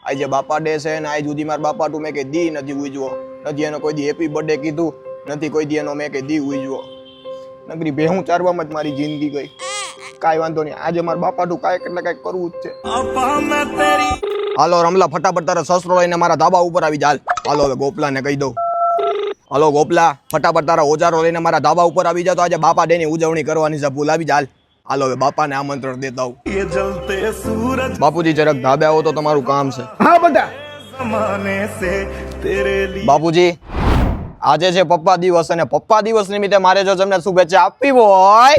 આજે બાપા ડે છે ને આજ સુધી મારા બાપા તું મેં કે દી નથી ઉજવો, નથી એનો કોઈ દી હેપી બર્થડે કીધું, નથી કોઈ દી એનો મેં કે દી ઉજવો. નગરી ભેહું ચારવામાં જ મારી જિંદગી ગઈ. કાંઈ વાંધો નહીં, આજે મારા બાપા તું કાંઈક એટલે કાંઈક કરવું જ છે. હાલો રમલા, ફટાફટ તારા સસરો લઈને મારા ધાબા ઉપર આવી જા. હાલો હવે ગોપલાને કહી દઉં. હાલો ગોપલા, ફટાફટ તારા ઓજારો લઈને મારા ધાબા ઉપર આવી જા. તો આજે બાપા ડે ની ઉજવણી કરવાની છે, ભૂલ આવી જા. હાલો હવે બાપાને આમંત્રણ દેતા હું. બાપુજી જરાક ધાબે આવો તો તમારું કામ છે. હા બેટા. બાપુજી આજે છે પપ્પા દિવસ અને પપ્પા દિવસ નિમિત્તે મારે જો તમને શુભેચ્છા આપવી હોય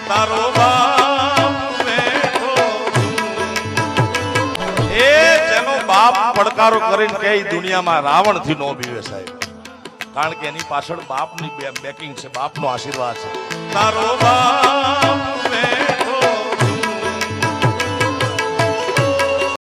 તારો બાપ બેઠો એ જેનો બાપ પડકારો કરીને કે દુનિયામાં રાવણ થી નો બીવે સાહેબ, કારણ કે એની પાછળ બાપની બેકિંગ છે, બાપનો આશીર્વાદ છે. તારો બાપ